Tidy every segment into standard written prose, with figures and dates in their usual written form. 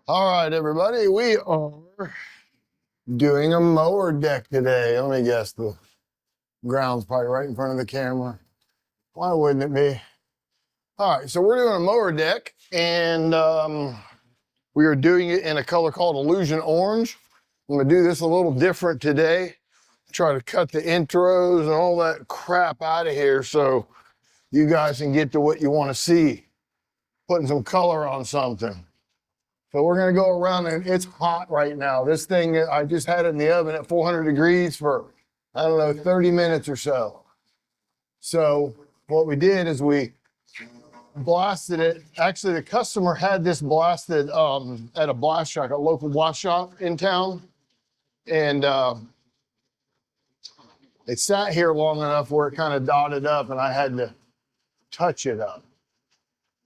All right, everybody, we are doing a mower deck today. Let me guess, the ground's probably right in front of the camera. Why wouldn't it be? All right, so we're doing a mower deck, and we are doing it in a color called Illusion Orange. I'm gonna do this a little different today. Try to cut the intros and all that crap out of here so you guys can get to what you want to see, putting some color on something. So we're gonna go around, and it's hot right now. This thing, I just had it in the oven at 400 degrees for, I don't know, 30 minutes or so. So what we did is we blasted it. Actually, the customer had this blasted at a blast shop, a local blast shop in town. And it sat here long enough where it kind of dotted up and I had to touch it up,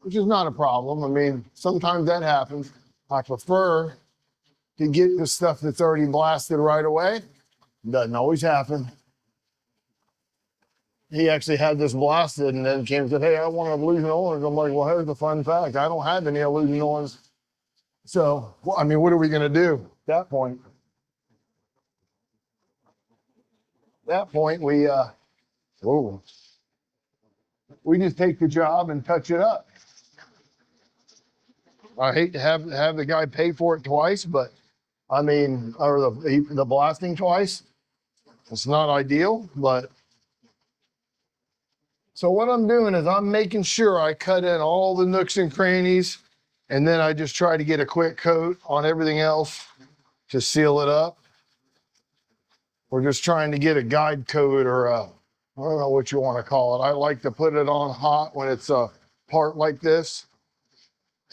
which is not a problem. I mean, sometimes that happens. I prefer to get the stuff that's already blasted right away. Doesn't always happen. He actually had this blasted and then came and said, hey, I want an Illusion Orange. I'm like, well, here's the fun fact. I don't have any Illusion Orange. So, well, I mean, what are we going to do at that point? At that point, we just take the job and touch it up. I hate to have the guy pay for it twice, but I mean, or the blasting twice. It's not ideal, but so what I'm doing is I'm making sure I cut in all the nooks and crannies, and then I just try to get a quick coat on everything else to seal it up. We're just trying to get a guide coat or I don't know what you want to call it. I like to put it on hot when it's a part like this.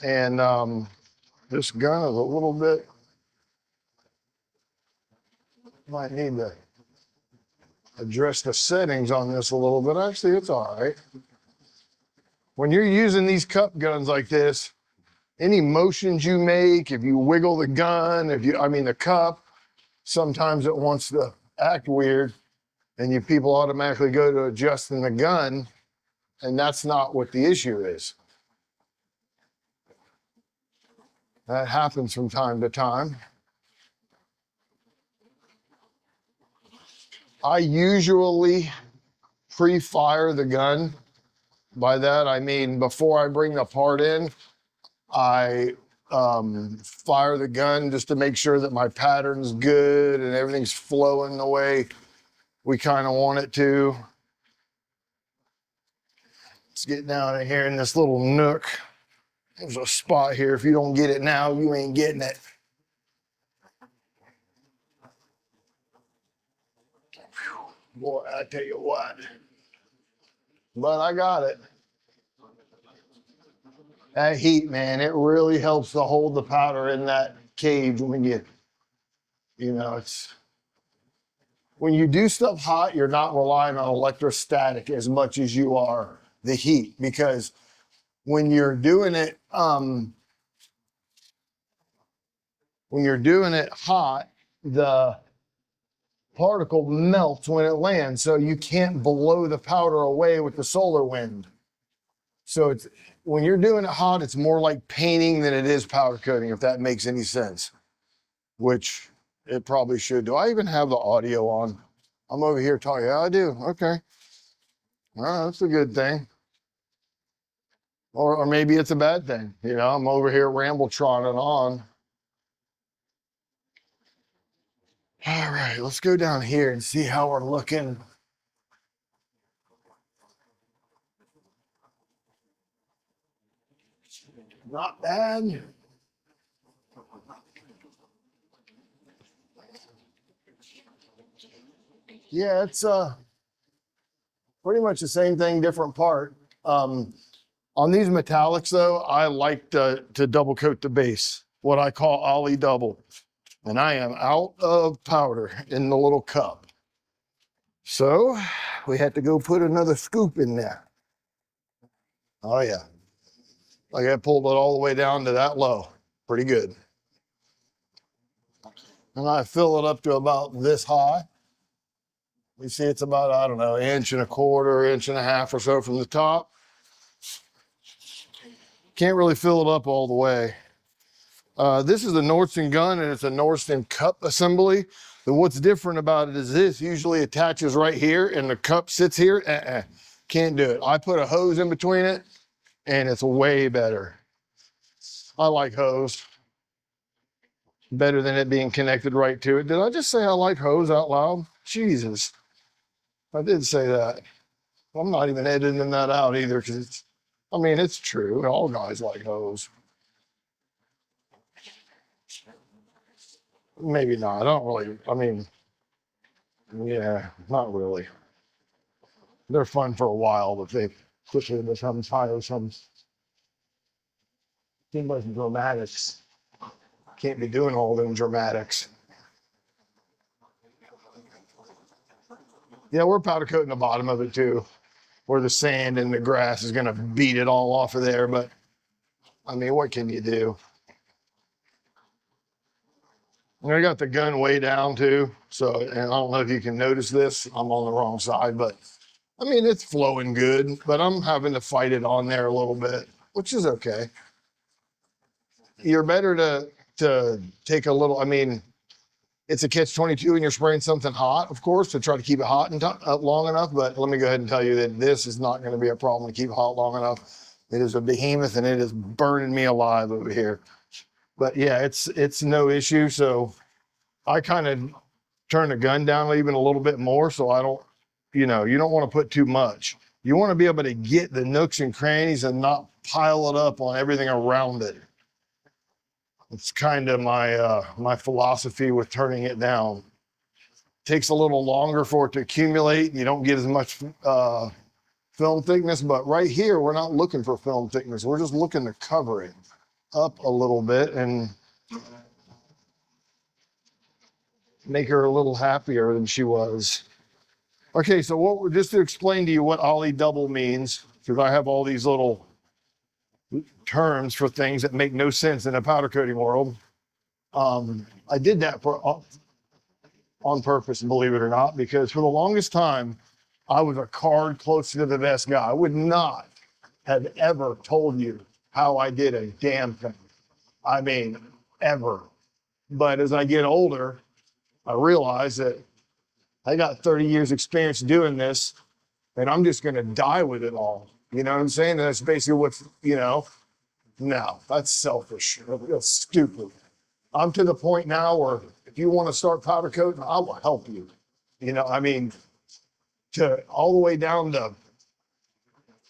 And this gun is a little bit, might need to address the settings on this a little bit. Actually, it's all right. When you're using these cup guns like this, any motions you make, if you wiggle the gun, the cup, sometimes it wants to act weird and people automatically go to adjusting the gun, and that's not what the issue is. That happens from time to time. I usually pre-fire the gun. By that, I mean, before I bring the part in, I fire the gun just to make sure that my pattern's good and everything's flowing the way we kind of want it to. Let's get down in here in this little nook. There's a spot here. If you don't get it now, you ain't getting it. Boy, I tell you what. But I got it. That heat, man, it really helps to hold the powder in that cage when when you do stuff hot, you're not relying on electrostatic as much as you are the heat, because when you're doing it hot, the particle melts when it lands, so you can't blow the powder away with the solar wind. So when you're doing it hot, it's more like painting than it is powder coating, if that makes any sense, which it probably should. Do I even have the audio on? I'm over here talking. Yeah, I do. Okay. All right, that's a good thing. Or maybe it's a bad thing. I'm over here ramble-trotting on. All right, let's go down here and see how we're looking. Not bad. Yeah, it's pretty much the same thing, different part. On these metallics, though, I like to double coat the base, what I call ollie double. And I am out of powder in the little cup. So we had to go put another scoop in there. Oh, yeah. Like I pulled it all the way down to that low. Pretty good. And I fill it up to about this high. You see it's about, I don't know, 1.25 inches, 1.5 inches or so from the top. Can't really fill it up all the way. This is a Nordson gun, and it's a Nordson cup assembly. But what's different about it is this usually attaches right here and the cup sits here. Can't do it. I put a hose in between it and it's way better. I like hose better than it being connected right to it. Did I just say I like hose out loud? Jesus, I did say that. I'm not even editing that out either because it's, I mean, it's true. All guys like hose. Maybe not. I don't really, I mean, yeah, not really. They're fun for a while, but they quickly become tiresome. Too much dramatics. Can't be doing all them dramatics. Yeah, we're powder coating the bottom of it too, where the sand and the grass is going to beat it all off of there. But I mean, what can you do? And I got the gun way down too. So, and I don't know if you can notice this. I'm on the wrong side, but I mean, it's flowing good, but I'm having to fight it on there a little bit, which is okay. You're better to take a little, I mean, it's a catch-22 and you're spraying something hot, of course, to try to keep it hot and long enough. But let me go ahead and tell you that this is not going to be a problem to keep it hot long enough. It is a behemoth and it is burning me alive over here. But yeah, it's no issue. So I kind of turn the gun down even a little bit more so I don't, you know, you don't want to put too much. You want to be able to get the nooks and crannies and not pile it up on everything around it. It's kind of my philosophy with turning it down. It takes a little longer for it to accumulate. You don't get as much film thickness, but right here, we're not looking for film thickness. We're just looking to cover it up a little bit and make her a little happier than she was. Okay, so just to explain to you what Ollie double means, because I have all these little terms for things that make no sense in a powder coating world. I did that on purpose, believe it or not, because for the longest time, I was a card close to the vest guy. I would not have ever told you how I did a damn thing. I mean, ever. But as I get older, I realize that I got 30 years experience doing this, and I'm just going to die with it all. You know what I'm saying? And that's basically what's, you know, no, that's selfish. That's stupid. I'm to the point now where if you want to start powder coating, I will help you. You know, I mean, to all the way down to,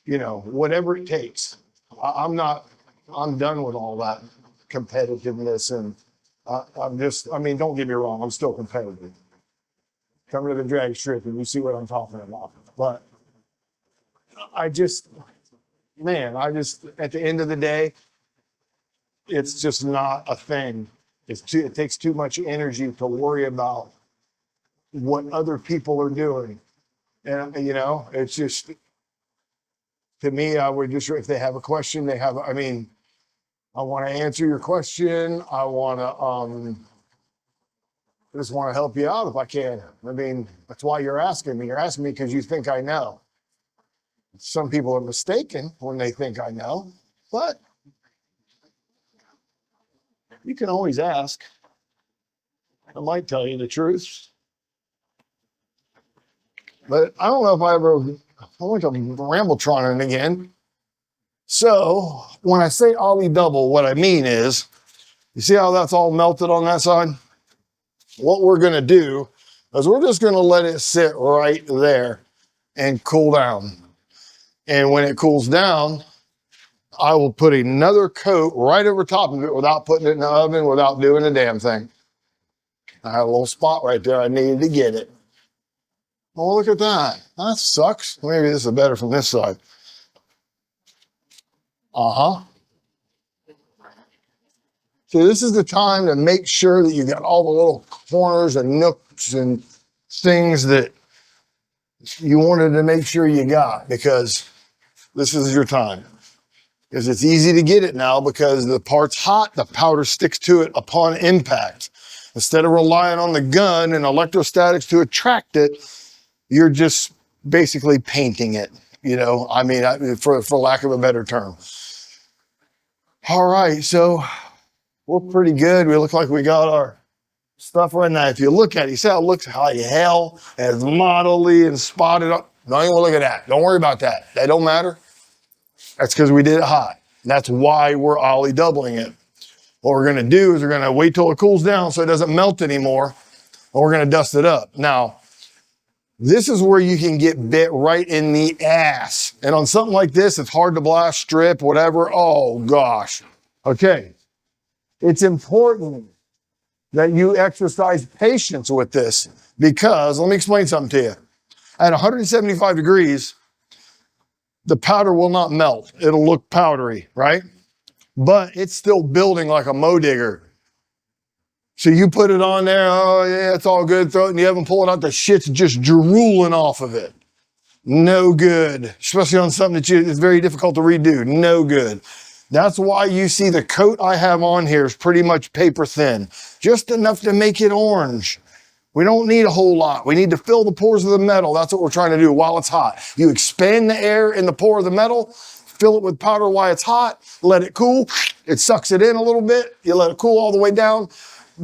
you know, whatever it takes. I'm done with all that competitiveness. And I mean, don't get me wrong, I'm still competitive. Come to the drag strip and you see what I'm talking about. But at the end of the day, it's just not a thing. It takes too much energy to worry about what other people are doing. And, you know, it's just, to me, I would just, if they have a question, I want to answer your question. I just want to help you out if I can. I mean, that's why you're asking me. You're asking me because you think I know. Some people are mistaken when they think I know, but you can always ask. I might tell you the truth. But I don't know if I went to Rambletroning again. So when I say Ollie double, what I mean is, you see how that's all melted on that side? What we're going to do is we're just going to let it sit right there and cool down. And when it cools down, I will put another coat right over top of it without putting it in the oven, without doing a damn thing. I had a little spot right there. I needed to get it. Oh, look at that. That sucks. Maybe this is better from this side. Uh-huh. So this is the time to make sure that you got all the little corners and nooks and things that you wanted to make sure you got, because this is your time. Because it's easy to get it now because the part's hot, the powder sticks to it upon impact. Instead of relying on the gun and electrostatics to attract it, you're just basically painting it, you know, I mean, for lack of a better term. All right, so we're pretty good. We look like we got our stuff right now. If you look at it, you see how it looks like hell, as modelly and spotted up. Don't even look at that. Don't worry about that. That don't matter. That's because we did it hot. That's why we're ollie doubling it. What we're going to do is we're going to wait till it cools down so it doesn't melt anymore, and we're going to dust it up. Now, this is where you can get bit right in the ass. And on something like this, it's hard to blast, strip, whatever. Oh, gosh. Okay. It's important that you exercise patience with this because, let me explain something to you. At 175 degrees, the powder will not melt. It'll look powdery, right? But it's still building like a mow digger. So you put it on there, oh yeah, it's all good, throw it in the oven, pull it out, the shit's just drooling off of it. No good, especially on something that it's very difficult to redo, no good. That's why you see the coat I have on here is pretty much paper thin, just enough to make it orange. We don't need a whole lot. We need to fill the pores of the metal. That's what we're trying to do while it's hot. You expand the air in the pore of the metal, fill it with powder while it's hot, let it cool. It sucks it in a little bit. You let it cool all the way down,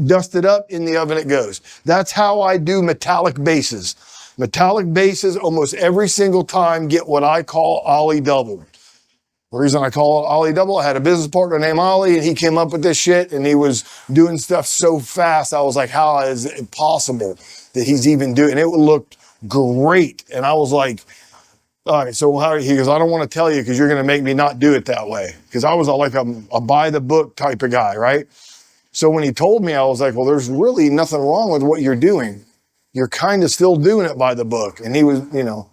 dust it up, in the oven it goes. That's how I do metallic bases. Metallic bases almost every single time get what I call ollie double. The reason I call it ollie double, I had a business partner named Ollie, and he came up with this shit, and he was doing stuff so fast. I was like, how is it possible that he's even doing it? And it looked great. And I was like, all right, so how, he goes, I don't want to tell you because you're going to make me not do it that way. Because I was like a buy the book type of guy, right? So when he told me, I was like, well, there's really nothing wrong with what you're doing. You're kind of still doing it by the book. And he was, you know.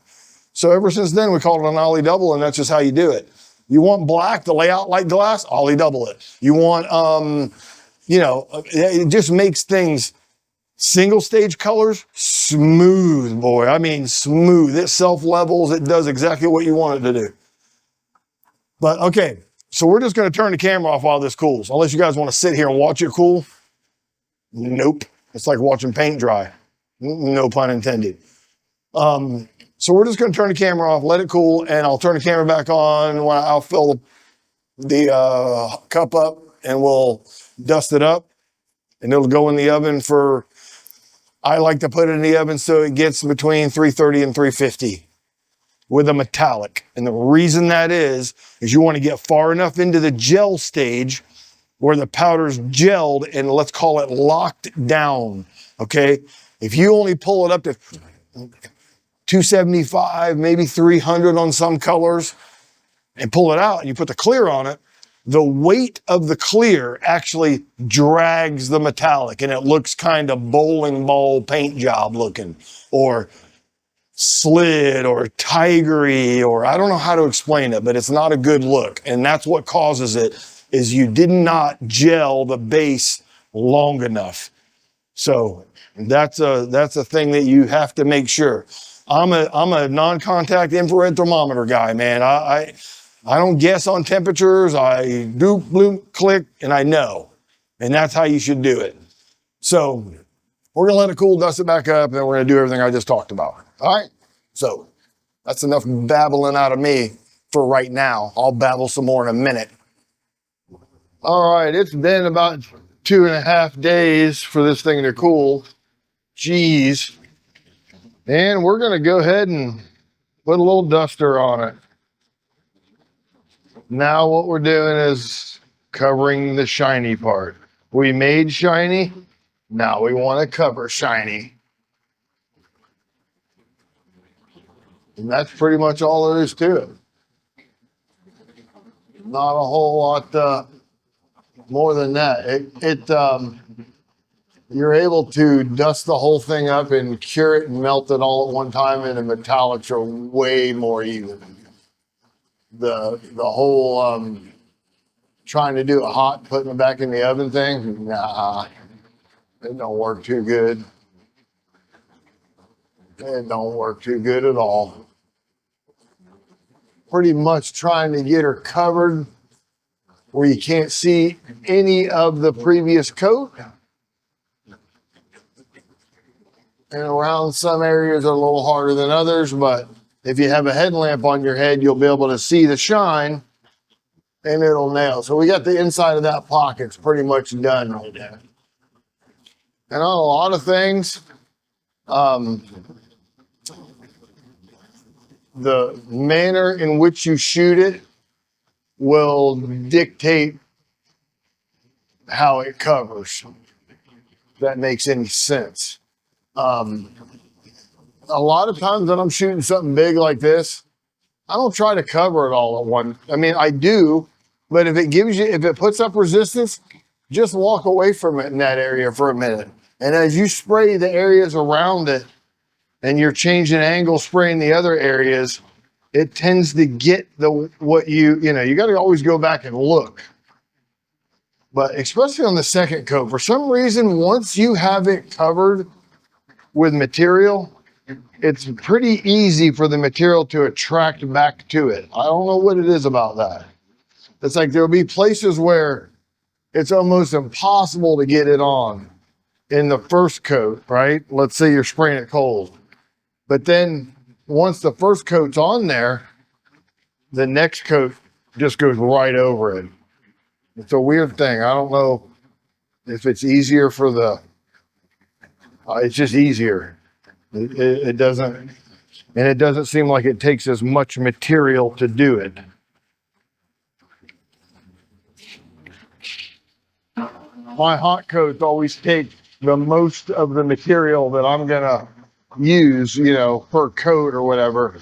So ever since then, we called it an ollie double, and that's just how you do it. You want black to lay out like glass? Ollie double it. You want, you know, it just makes things single stage colors smooth, boy. I mean, smooth. It self levels. It does exactly what you want it to do. But okay, so we're just going to turn the camera off while this cools. Unless you guys want to sit here and watch it cool. Nope. It's like watching paint dry. No pun intended. So we're just going to turn the camera off, let it cool, and I'll turn the camera back on when I'll fill the cup up, and we'll dust it up, and it'll go in the oven for, I like to put it in the oven so it gets between 330 and 350 with a metallic. And the reason that is you want to get far enough into the gel stage where the powder's gelled and let's call it locked down, okay? If you only pull it up to 275, maybe 300 on some colors, and pull it out and you put the clear on it, the weight of the clear actually drags the metallic and it looks kind of bowling ball paint job looking, or slid or tigery, or I don't know how to explain it, but it's not a good look. And that's what causes it, is you did not gel the base long enough. So that's a thing that you have to make sure. I'm a non-contact infrared thermometer guy, man. I don't guess on temperatures. I do bloom, click, and I know. And that's how you should do it. So we're gonna let it cool, dust it back up, and then we're gonna do everything I just talked about. All right? So that's enough babbling out of me for right now. I'll babble some more in a minute. All right, it's been about 2.5 days for this thing to cool. Jeez. And we're going to go ahead and put a little duster on it. Now what we're doing is covering the shiny part. We made shiny. Now we want to cover shiny. And that's pretty much all there is to it. Not a whole lot more than that. You're able to dust the whole thing up and cure it and melt it all at one time, and the metallics are way more even. The whole trying to do it hot, putting it back in the oven thing, nah, it don't work too good. It don't work too good at all. Pretty much trying to get her covered where you can't see any of the previous coat. And around some areas are a little harder than others, but if you have a headlamp on your head, you'll be able to see the shine and it'll nail. So we got the inside of that pocket's pretty much done right there. And on a lot of things, the manner in which you shoot it will dictate how it covers. If that makes any sense. A lot of times when I'm shooting something big like this, I don't try to cover it all at one. I mean, I do, but if it puts up resistance, just walk away from it in that area for a minute. And as you spray the areas around it and you're changing angle, spraying the other areas, it tends to get you got to always go back and look. But especially on the second coat, for some reason, once you have it covered with material, it's pretty easy for the material to attract back to it. I don't know what it is about that. It's like there'll be places where it's almost impossible to get it on in the first coat, right? Let's say you're spraying it cold. But then once the first coat's on there, the next coat just goes right over it. It's a weird thing. I don't know if it's easier for it's just easier. It doesn't seem like it takes as much material to do it. My hot coats always take the most of the material that I'm gonna use, per coat or whatever,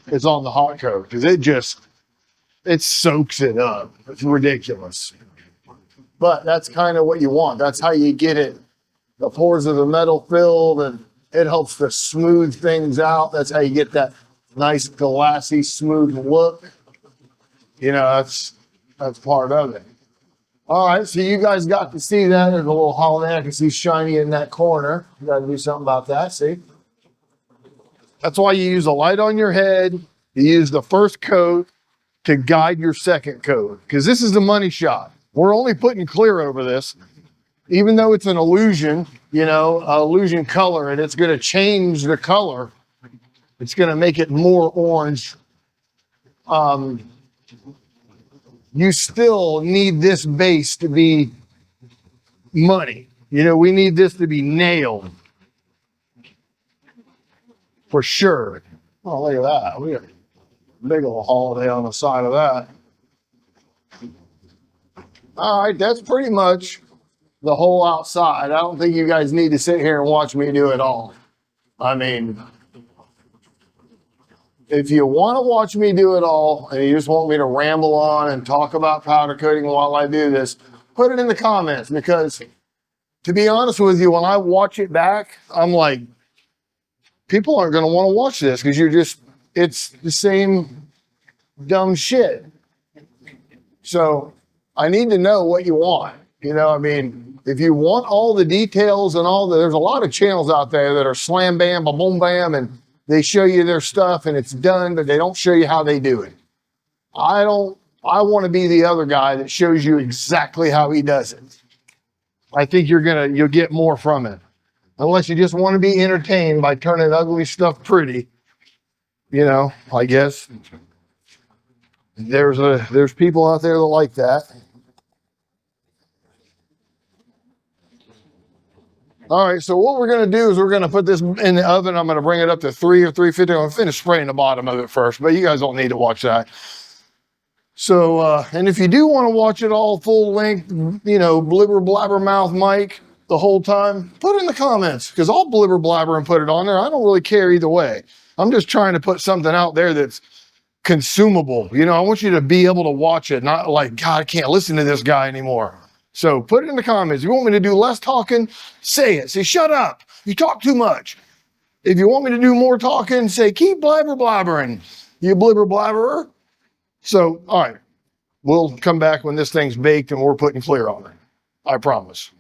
is on the hot coat, because it soaks it up. It's ridiculous. But that's kind of what you want. That's how you get it, the pores of the metal filled, and it helps to smooth things out. That's how you get that nice glassy, smooth look. That's part of it. All right, so you guys got to see that. There's a little holiday. I can see shiny in that corner. You got to do something about that, see? That's why you use a light on your head. You use the first coat to guide your second coat, because this is the money shot. We're only putting clear over this, even though it's an illusion, illusion color, and it's going to change the color. It's going to make it more orange. You still need this base to be money. We need this to be nailed for sure. Oh, look at that. We got a big old holiday on the side of that. All right, that's pretty much the whole outside. I don't think you guys need to sit here and watch me do it all. I mean, if you want to watch me do it all and you just want me to ramble on and talk about powder coating while I do this, put it in the comments, because to be honest with you, when I watch it back, I'm like, people aren't going to want to watch this because it's the same dumb shit. So I need to know what you want. If you want all the details and there's a lot of channels out there that are slam bam, ba boom bam, and they show you their stuff and it's done, but they don't show you how they do it. I want to be the other guy that shows you exactly how he does it. I think you'll get more from it. Unless you just want to be entertained by turning ugly stuff pretty. I guess there's people out there that like that. All right, so what we're going to do is we're going to put this in the oven. I'm going to bring it up to 3 or 350. I'm going to finish spraying the bottom of it first, but you guys don't need to watch that. So, and if you do want to watch it all full length, blibber blabber mouth Mike the whole time, put it in the comments, because I'll blibber blabber and put it on there. I don't really care either way. I'm just trying to put something out there that's consumable. I want you to be able to watch it, not like, God, I can't listen to this guy anymore. So put it in the comments. If you want me to do less talking, say it. Say, shut up. You talk too much. If you want me to do more talking, say, keep blabber blabbering, you blibber blabberer. So, all right, we'll come back when this thing's baked and we're putting clear on it. I promise.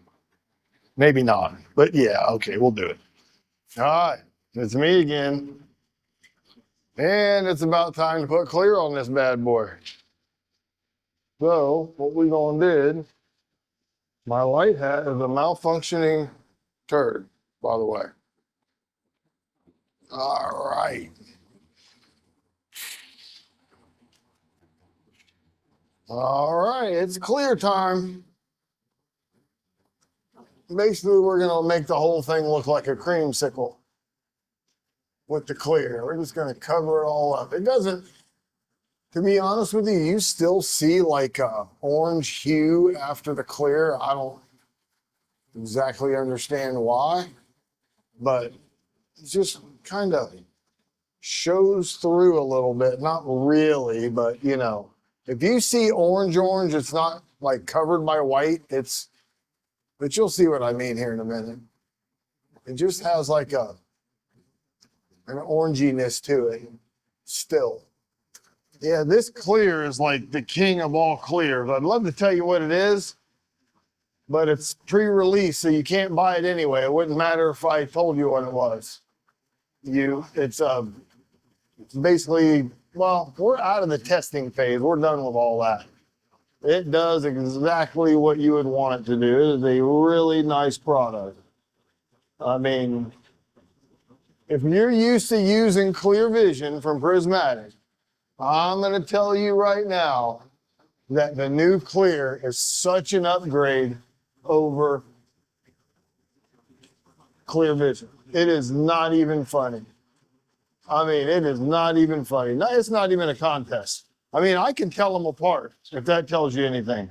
Maybe not, but yeah, okay, we'll do it. All right, it's me again. And it's about time to put clear on this bad boy. So, what we gonna do, my light hat is a malfunctioning turd, by the way. All right. All right, it's clear time. Basically, we're gonna make the whole thing look like a creamsicle with the clear. We're just gonna cover it all up. It doesn't, to be honest with you, you still see like a orange hue after the clear. I don't exactly understand why, but it just kind of shows through a little bit. Not really, but you know, if you see orange, it's not like covered by white. But you'll see what I mean here in a minute. It just has like an oranginess to it still. Yeah, this clear is like the king of all clears. I'd love to tell you what it is, but it's pre-release, so you can't buy it anyway. It wouldn't matter if I told you what it was. It's basically, well, we're out of the testing phase. We're done with all that. It does exactly what you would want it to do. It is a really nice product. I mean, if you're used to using Clear Vision from Prismatic, I'm going to tell you right now that the new Clear is such an upgrade over Clear Vision. It is not even funny. I mean, it is not even funny. No, it's not even a contest. I mean, I can tell them apart, if that tells you anything.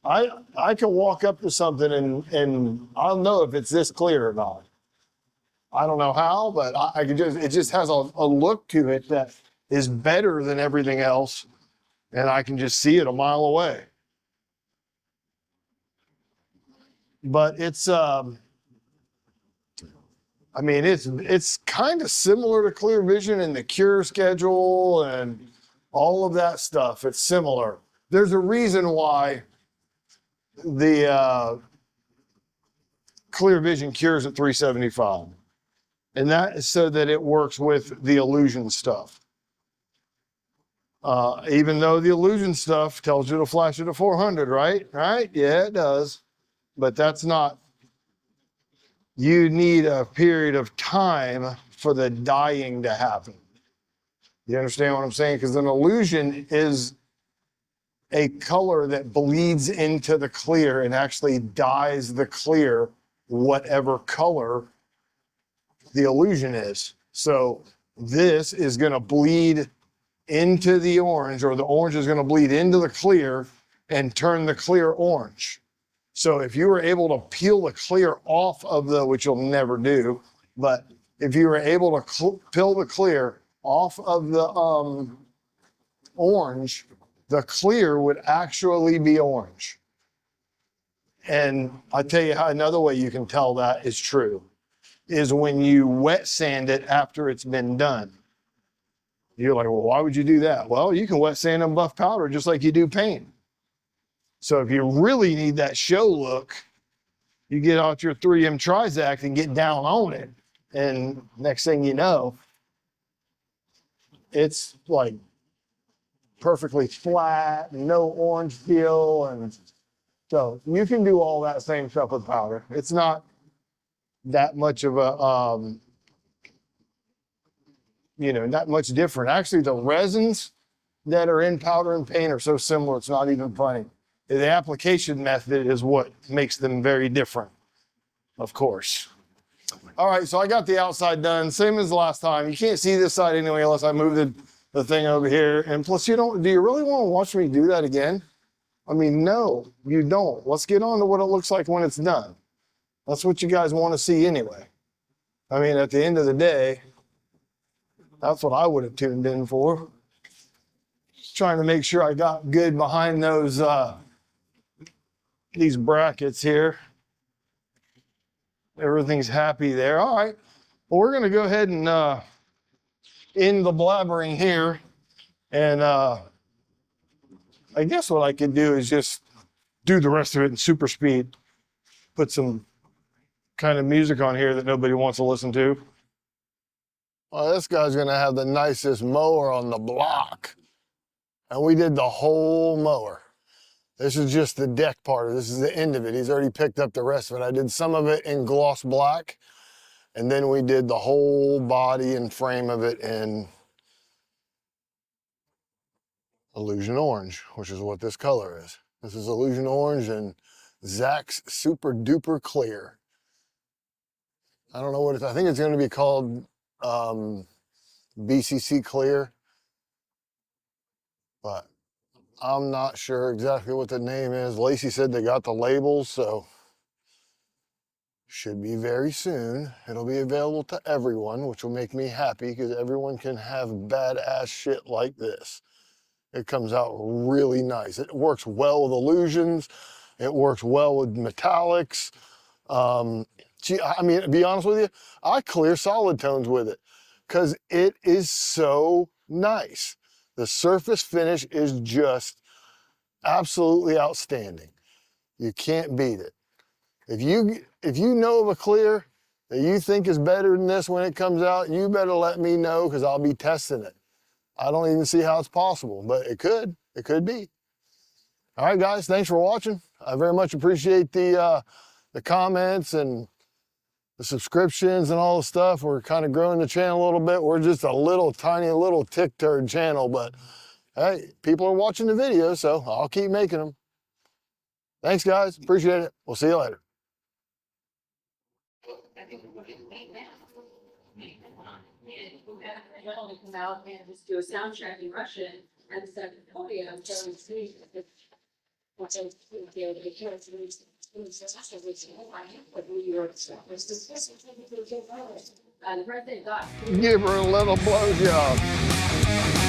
I can walk up to something and I'll know if it's this clear or not. I don't know how, but I can just, it just has a look to it that is better than everything else. And I can just see it a mile away. But it's, I mean, it's kind of similar to Clear Vision in the cure schedule and all of that stuff. It's similar. There's a reason why the Clear Vision cures at 375. And that is so that it works with the illusion stuff. Even though the illusion stuff tells you to flash it at 400, right? Right? Yeah, it does. But that's not, you need a period of time for the dyeing to happen. You understand what I'm saying? Because an illusion is a color that bleeds into the clear and actually dyes the clear whatever color the illusion is. So this is going to bleed into the orange, or the orange is going to bleed into the clear and turn the clear orange. So if you were able to peel the clear off of the, which you'll never do, but if you were able to peel the clear off of the orange, the clear would actually be orange. And I'll tell you how another way you can tell that is true is when you wet sand it after it's been done. You're like, well, why would you do that? Well, you can wet sand and buff powder just like you do paint. So if you really need that show look, you get out your 3M Trizact and get down on it. And next thing you know, it's like perfectly flat, no orange peel. And so you can do all that same stuff with powder. It's not that much of a, you know, not much different. Actually, the resins that are in powder and paint are so similar, it's not even funny. The application method is what makes them very different, of course. All right, so I got the outside done, same as last time. You can't see this side anyway unless I move the thing over here. And plus, do you really want to watch me do that again? I mean, no, you don't. Let's get on to what it looks like when it's done. That's what you guys want to see anyway. I mean, at the end of the day, that's what I would have tuned in for. Just trying to make sure I got good behind those, these brackets here. Everything's happy there. All right. Well, we're going to go ahead and end the blabbering here. And I guess what I could do is just do the rest of it in super speed. Put some kind of music on here that nobody wants to listen to. Well, this guy's going to have the nicest mower on the block. And we did the whole mower. This is just the deck part. This is the end of it. He's already picked up the rest of it. I did some of it in gloss black, and then we did the whole body and frame of it in Illusion Orange, which is what this color is. This is Illusion Orange and Zach's Super Duper Clear. I don't know what it's, I think it's going to be called BCC Clear, but I'm not sure exactly what the name is. Lacey said they got the labels, so should be very soon. It'll be available to everyone, which will make me happy because everyone can have badass shit like this. It comes out really nice. It works well with illusions. It works well with metallics. Gee, I mean, to be honest with you, I clear solid tones with it because it is so nice. The surface finish is just absolutely outstanding. You can't beat it. If you know of a clear that you think is better than this when it comes out, you better let me know because I'll be testing it. I don't even see how it's possible, but it could. It could be. All right, guys, thanks for watching. I very much appreciate the comments and the subscriptions and all the stuff. We're kind of growing the channel a little bit. We're just a little tiny little tick turd channel, but hey, people are watching the videos, so I'll keep making them. Thanks, guys. Appreciate it. We'll see you later. Come out and just do a sound check in Russian and set the podium. So it's the president got. Give her a little blowjob.